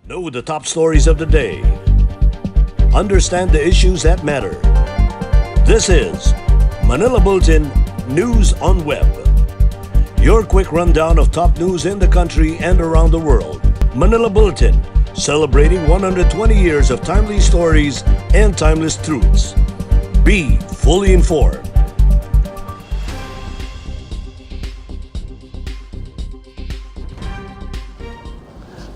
Know the top stories of the day. Understand the issues that matter. This is Manila Bulletin News on Web. Your quick rundown of top news in the country and around the world. Manila Bulletin, celebrating 120 years of timely stories and timeless truths. Be fully informed.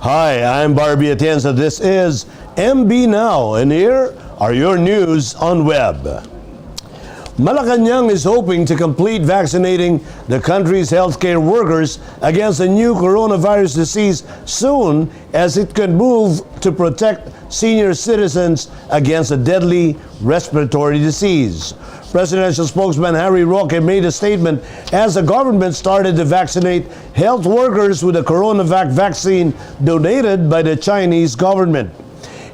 Hi, I'm Barbie Atienza. This is MB Now, and here are your news on web. Malacanang is hoping to complete vaccinating the country's healthcare workers against a new coronavirus disease soon, as it could move to protect senior citizens against a deadly respiratory disease. Presidential spokesman Harry Roque made a statement as the government started to vaccinate health workers with a CoronaVac vaccine donated by the Chinese government.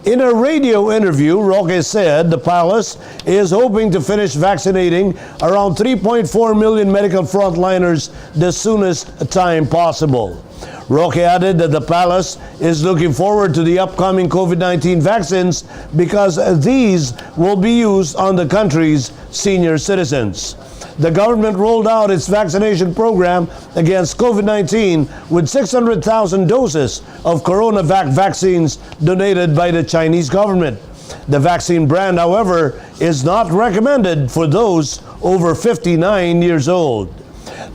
In a radio interview, Roque said the palace is hoping to finish vaccinating around 3.4 million medical frontliners the soonest time possible. Roque added that the palace is looking forward to the upcoming COVID-19 vaccines because these will be used on the country's senior citizens. The government rolled out its vaccination program against COVID-19 with 600,000 doses of CoronaVac vaccines donated by the Chinese government. The vaccine brand, however, is not recommended for those over 59 years old.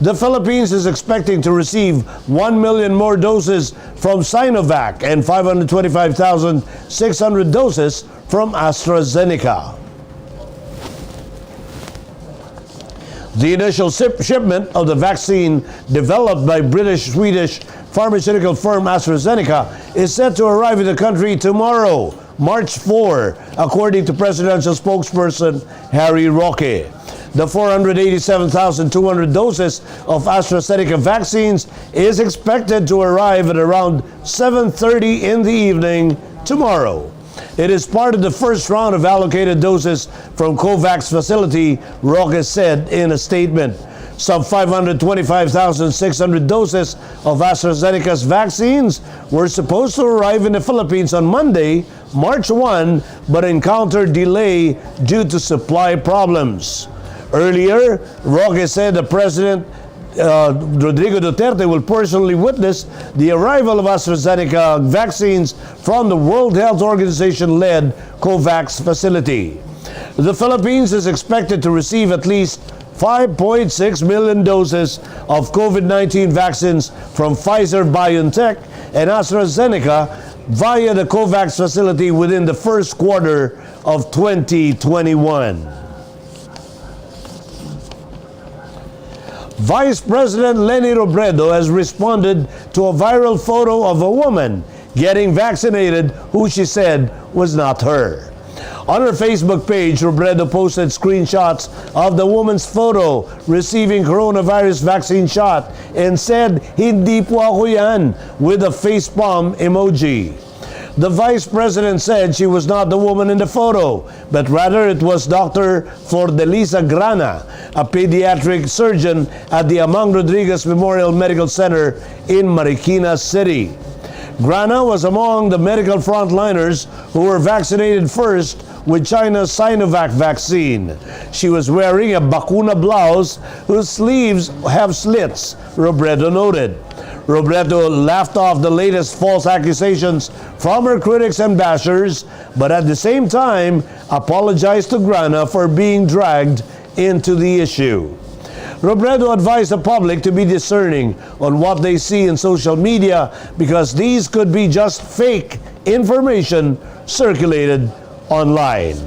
The Philippines is expecting to receive 1 million more doses from Sinovac and 525,600 doses from Astrazeneca. The initial shipment of the vaccine developed by British-Swedish pharmaceutical firm Astrazeneca is set to arrive in the country tomorrow, March 4, according to presidential spokesperson Harry Roque. The 487,200 doses of AstraZeneca vaccines is expected to arrive at around 7:30 in the evening tomorrow. It is part of the first round of allocated doses from COVAX facility, Roque said in a statement. Some 525,600 doses of AstraZeneca's vaccines were supposed to arrive in the Philippines on Monday, March 1, but encountered delay due to supply problems. Earlier, Roque said the President Rodrigo Duterte will personally witness the arrival of AstraZeneca vaccines from the World Health Organization-led COVAX facility. The Philippines is expected to receive at least 5.6 million doses of COVID-19 vaccines from Pfizer-BioNTech and AstraZeneca via the COVAX facility within the first quarter of 2021. Vice President Leni Robredo has responded to a viral photo of a woman getting vaccinated who she said was not her. On her Facebook page, Robredo posted screenshots of the woman's photo receiving coronavirus vaccine shot and said, "Hindi po ako yan," with a facepalm emoji. The Vice President said she was not the woman in the photo, but rather it was Dr. Fordelisa Grana, a pediatric surgeon at the Amang Rodriguez Memorial Medical Center in Marikina City. Grana was among the medical frontliners who were vaccinated first with China's Sinovac vaccine. She was wearing a bakuna blouse whose sleeves have slits, Robredo noted. Robredo laughed off the latest false accusations from her critics and bashers, but at the same time apologized to Grana for being dragged into the issue. Robredo advised the public to be discerning on what they see in social media because these could be just fake information circulated online.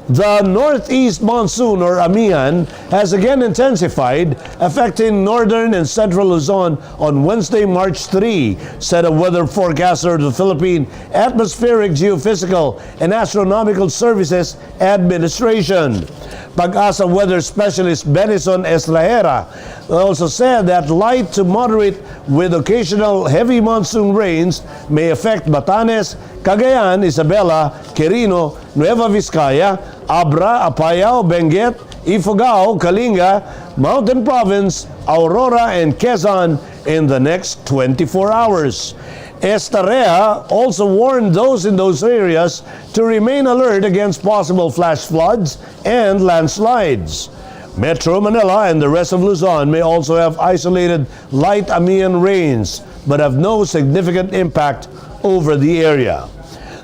The northeast monsoon, or Amihan, has again intensified, affecting northern and central Luzon on Wednesday, March 3, said a weather forecaster of the Philippine Atmospheric, Geophysical, and Astronomical Services Administration. Pag-asa weather specialist Benison Estrajera also said that light to moderate with occasional heavy monsoon rains may affect Batanes, Cagayan, Isabela, Quirino, Nueva Vizcaya, Abra, Pacquiao, Benguet, Ifugao, Kalinga, Mountain Province, Aurora, and Quezon in the next 24 hours. Raya also warned those in those areas to remain alert against possible flash floods and landslides. Metro Manila and the rest of Luzon may also have isolated light Amihan rains but have no significant impact over the area.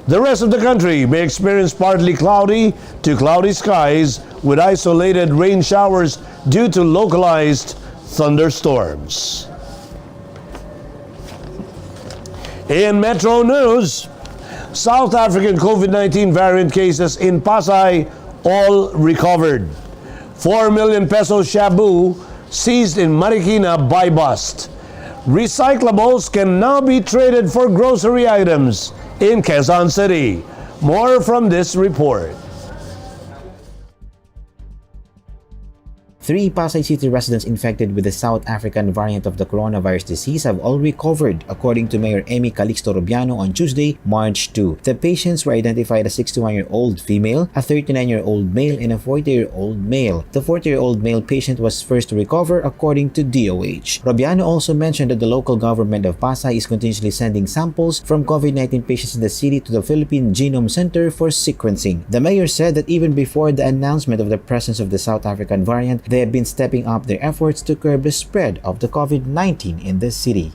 The rest of the country may experience partly cloudy to cloudy skies with isolated rain showers due to localized thunderstorms. In Metro News, South African COVID-19 variant cases in Pasay all recovered. 4 million pesos shabu seized in Marikina by bust. Recyclables can now be traded for grocery items in Quezon City. More from this report. 3 Pasay City residents infected with the South African variant of the coronavirus disease have all recovered, according to Mayor Emmy Calixto Rubiano on Tuesday, March 2. The patients were identified as a 61-year-old female, a 39-year-old male, and a 40-year-old male. The 40-year-old male patient was first to recover, according to DOH. Rubiano also mentioned that the local government of Pasay is continuously sending samples from COVID-19 patients in the city to the Philippine Genome Center for sequencing. The mayor said that even before the announcement of the presence of the South African variant, they have been stepping up their efforts to curb the spread of the COVID-19 in the city.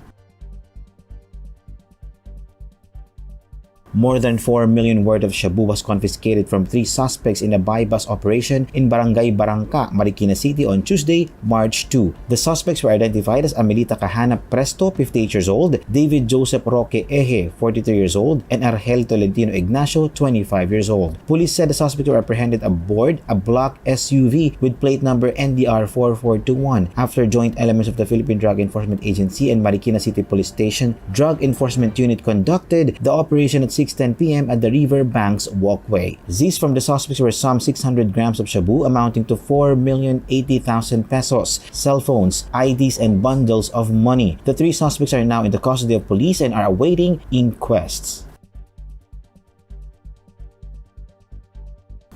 More than 4 million worth of shabu was confiscated from 3 suspects in a buy-bus operation in Barangay Barangka, Marikina City on Tuesday, March 2. The suspects were identified as Amelita Kahanap Presto, 58 years old, David Joseph Roque Eje, 43 years old, and Argel Tolentino Ignacio, 25 years old. Police said the suspects were apprehended aboard a black SUV with plate number NDR4421 after joint elements of the Philippine Drug Enforcement Agency and Marikina City Police Station Drug Enforcement Unit conducted the operation at 6:10 p.m. at the River Banks Walkway. Seized from the suspects were some 600 grams of shabu amounting to 4,080,000 pesos, cell phones, IDs, and bundles of money. The 3 suspects are now in the custody of police and are awaiting inquests.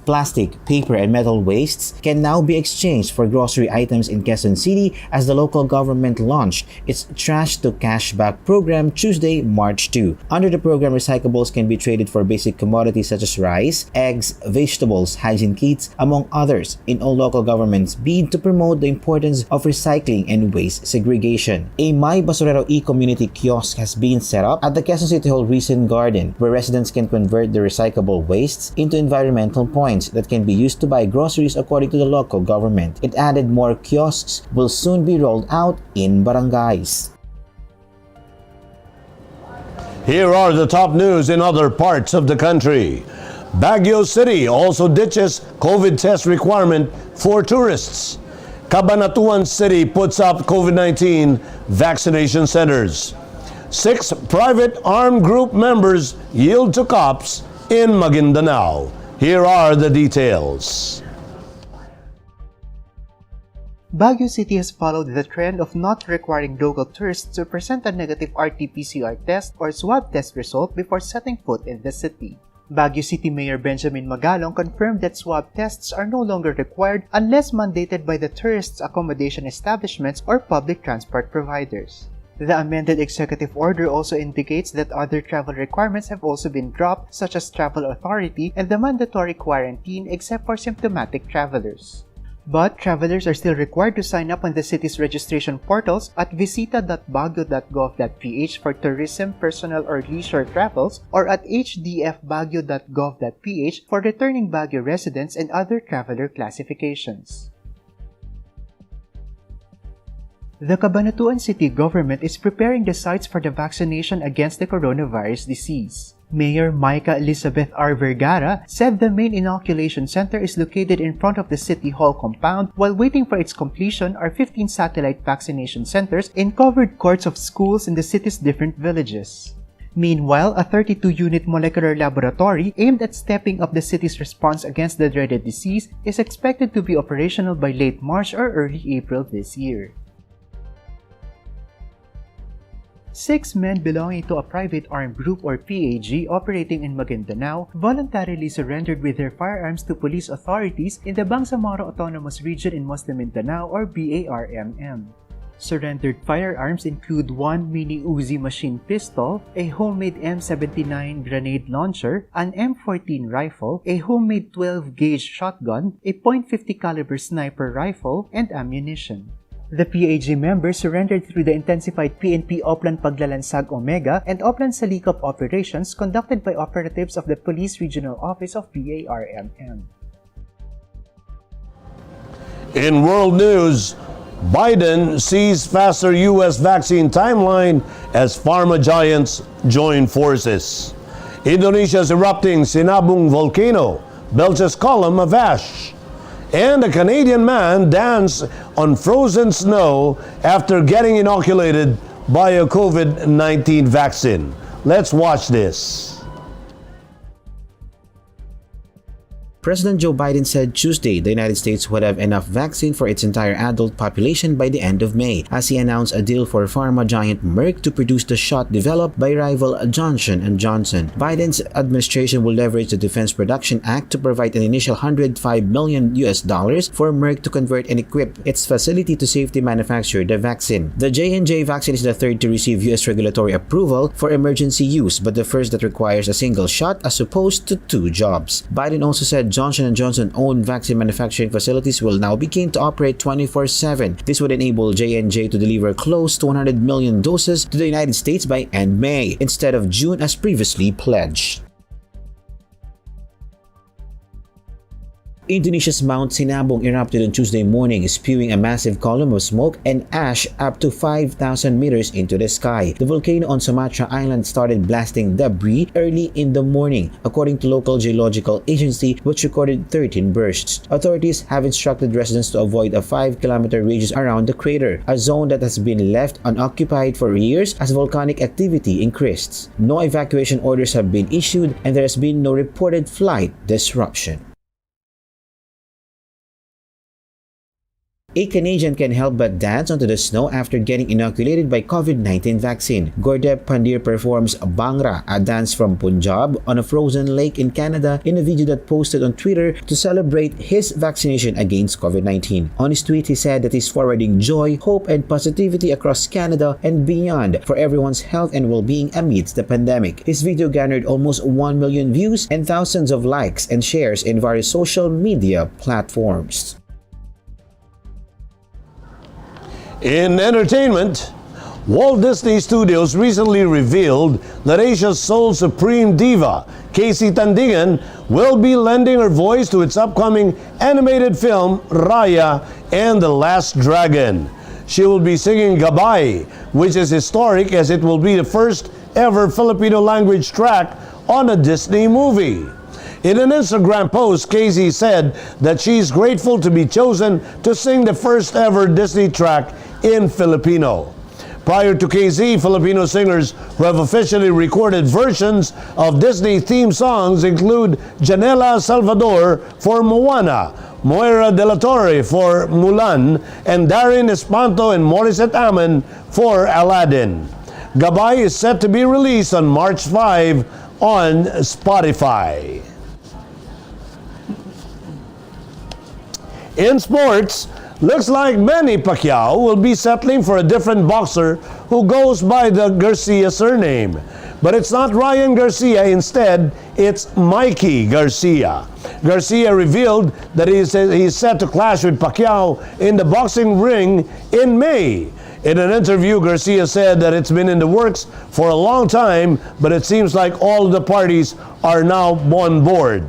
Plastic, paper, and metal wastes can now be exchanged for grocery items in Quezon City as the local government launched its Trash to Cashback program Tuesday, March 2. Under the program, recyclables can be traded for basic commodities such as rice, eggs, vegetables, hygiene kits, among others, in all local governments' bid to promote the importance of recycling and waste segregation. A My Basurero e-community kiosk has been set up at the Quezon City Hall Recent Garden, where residents can convert their recyclable wastes into environmental points that can be used to buy groceries, according to the local government. It added more kiosks will soon be rolled out in barangays. Here are the top news in other parts of the country. Baguio City also ditches COVID test requirement for tourists. Cabanatuan City puts up COVID-19 vaccination centers. 6 private armed group members yield to cops in Maguindanao. Here are the details. Baguio City has followed the trend of not requiring local tourists to present a negative RT-PCR test or swab test result before setting foot in the city. Baguio City Mayor Benjamin Magalong confirmed that swab tests are no longer required unless mandated by the tourists' accommodation establishments or public transport providers. The amended executive order also indicates that other travel requirements have also been dropped, such as travel authority and the mandatory quarantine except for symptomatic travelers. But travelers are still required to sign up on the city's registration portals at visita.baguio.gov.ph for tourism, personal, or leisure travels, or at hdfbaguio.gov.ph for returning Baguio residents and other traveler classifications. The Cabanatuan City government is preparing the sites for the vaccination against the coronavirus disease. Mayor Micah Elizabeth R. Vergara said the main inoculation center is located in front of the City Hall compound, while waiting for its completion are 15 satellite vaccination centers in covered courts of schools in the city's different villages. Meanwhile, a 32-unit molecular laboratory aimed at stepping up the city's response against the dreaded disease is expected to be operational by late March or early April this year. 6 men belonging to a private armed group or PAG operating in Maguindanao voluntarily surrendered with their firearms to police authorities in the Bangsamoro Autonomous Region in Muslim Mindanao or BARMM. Surrendered firearms include one mini Uzi machine pistol, a homemade M79 grenade launcher, an M14 rifle, a homemade 12-gauge shotgun, a .50 caliber sniper rifle, and ammunition. The PAG members surrendered through the intensified PNP Oplan Paglalansag Omega and Oplan Salikop operations conducted by operatives of the Police Regional Office of PARMM. In world news, Biden sees faster U.S. vaccine timeline as pharma giants join forces. Indonesia's erupting Sinabung volcano belches column of ash. And a Canadian man danced on frozen snow after getting inoculated by a COVID-19 vaccine. Let's watch this. President Joe Biden said Tuesday the United States would have enough vaccine for its entire adult population by the end of May, as he announced a deal for pharma giant Merck to produce the shot developed by rival Johnson & Johnson. Biden's administration will leverage the Defense Production Act to provide an initial $105 million for Merck to convert and equip its facility to safely manufacture the vaccine. The J&J vaccine is the third to receive U.S. regulatory approval for emergency use, but the first that requires a single shot as opposed to 2 jobs. Biden also said Johnson & Johnson-owned vaccine manufacturing facilities will now begin to operate 24/7. This would enable J&J to deliver close to 100 million doses to the United States by end May, instead of June as previously pledged. Indonesia's Mount Sinabung erupted on Tuesday morning, spewing a massive column of smoke and ash up to 5,000 meters into the sky. The volcano on Sumatra Island started blasting debris early in the morning, according to local geological agency, which recorded 13 bursts. Authorities have instructed residents to avoid a 5-kilometer radius around the crater, a zone that has been left unoccupied for years as volcanic activity increased. No evacuation orders have been issued, and there has been no reported flight disruption. A Canadian can help but dance onto the snow after getting inoculated by COVID-19 vaccine. Gurdeep Pandit performs Bhangra, a dance from Punjab, on a frozen lake in Canada in a video that posted on Twitter to celebrate his vaccination against COVID-19. On his tweet, he said that he's forwarding joy, hope, and positivity across Canada and beyond for everyone's health and well-being amidst the pandemic. His video garnered almost 1 million views and thousands of likes and shares in various social media platforms. In entertainment, Walt Disney Studios recently revealed that Asia's sole supreme diva, Casey Tandingan, will be lending her voice to its upcoming animated film, Raya and the Last Dragon. She will be singing Gabay, which is historic as it will be the first ever Filipino language track on a Disney movie. In an Instagram post, Casey said that she's grateful to be chosen to sing the first ever Disney track in Filipino. Prior to Casey, Filipino singers who have officially recorded versions of Disney theme songs include Janela Salvador for Moana, Moira De La Torre for Mulan, and Darren Espanto and Morissette Amon for Aladdin. Gabay is set to be released on March 5 on Spotify. In sports, looks like Manny Pacquiao will be settling for a different boxer who goes by the Garcia surname. But it's not Ryan Garcia, instead, it's Mikey Garcia. Garcia revealed that he's set to clash with Pacquiao in the boxing ring in May. In an interview, Garcia said that it's been in the works for a long time, but it seems like all of the parties are now on board.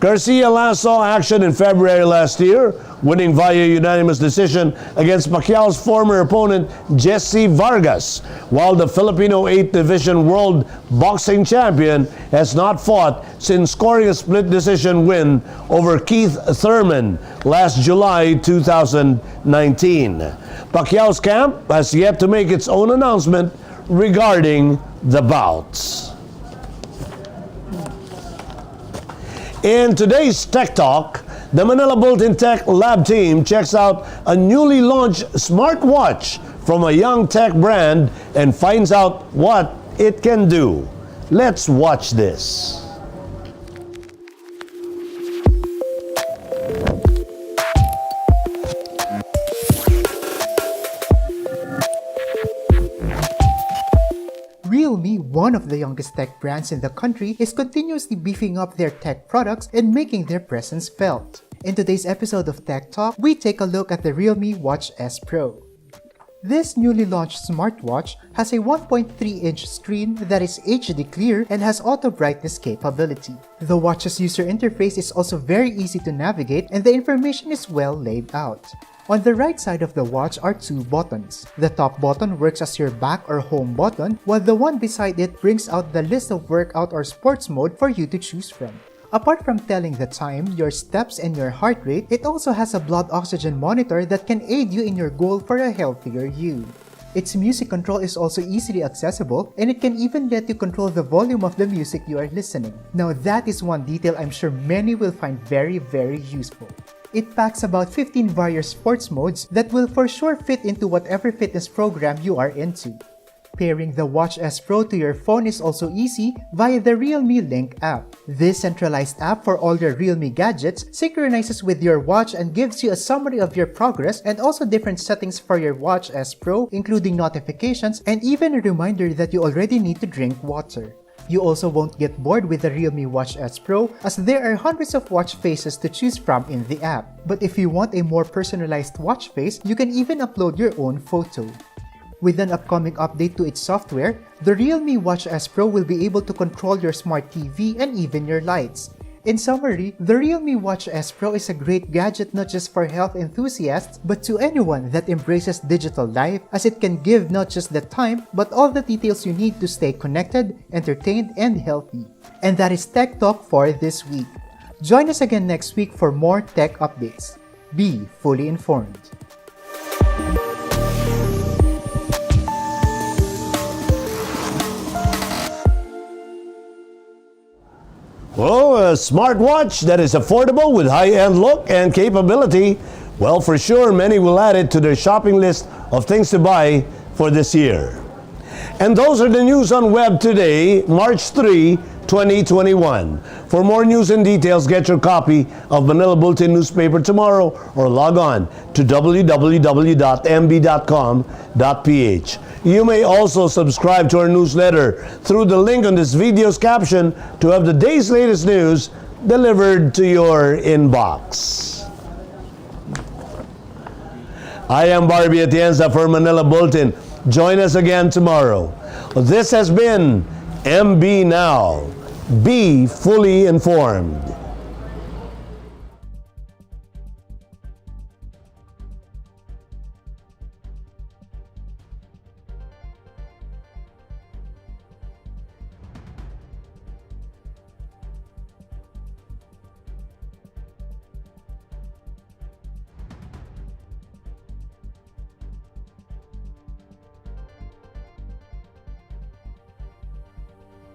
Garcia last saw action in February last year, winning via unanimous decision against Pacquiao's former opponent, Jesse Vargas, while the Filipino 8th Division World Boxing Champion has not fought since scoring a split decision win over Keith Thurman last July 2019. Pacquiao's camp has yet to make its own announcement regarding the bouts. In today's Tech Talk, the Manila Bulletin Tech Lab team checks out a newly launched smartwatch from a young tech brand and finds out what it can do. Let's watch this. Realme, one of the youngest tech brands in the country, is continuously beefing up their tech products and making their presence felt. In today's episode of Tech Talk, we take a look at the Realme Watch S Pro. This newly launched smartwatch has a 1.3-inch screen that is HD clear and has auto brightness capability. The watch's user interface is also very easy to navigate and the information is well laid out. On the right side of the watch are two buttons. The top button works as your back or home button, while the one beside it brings out the list of workout or sports mode for you to choose from. Apart from telling the time, your steps, and your heart rate, it also has a blood oxygen monitor that can aid you in your goal for a healthier you. Its music control is also easily accessible, and it can even let you control the volume of the music you are listening. Now that is one detail I'm sure many will find very useful. It packs about 15 various sports modes that will for sure fit into whatever fitness program you are into. Pairing the Watch S Pro to your phone is also easy via the Realme Link app. This centralized app for all your Realme gadgets synchronizes with your watch and gives you a summary of your progress and also different settings for your Watch S Pro, including notifications and even a reminder that you already need to drink water. You also won't get bored with the Realme Watch S Pro as there are hundreds of watch faces to choose from in the app. But if you want a more personalized watch face, you can even upload your own photo. With an upcoming update to its software, the Realme Watch S Pro will be able to control your smart TV and even your lights. In summary, the Realme Watch S Pro is a great gadget not just for health enthusiasts, but to anyone that embraces digital life, as it can give not just the time, but all the details you need to stay connected, entertained, and healthy. And that is Tech Talk for this week. Join us again next week for more tech updates. Be fully informed. Well, a smartwatch that is affordable with high-end look and capability. Well, for sure, many will add it to their shopping list of things to buy for this year. And those are the news on web today, March 3, 2021. For more news and details, get your copy of Manila Bulletin newspaper tomorrow or log on to www.mb.com.ph. You may also subscribe to our newsletter through the link on this video's caption to have the day's latest news delivered to your inbox. I am Barbie Atienza for Manila Bulletin. Join us again tomorrow. This has been MB Now. Be fully informed.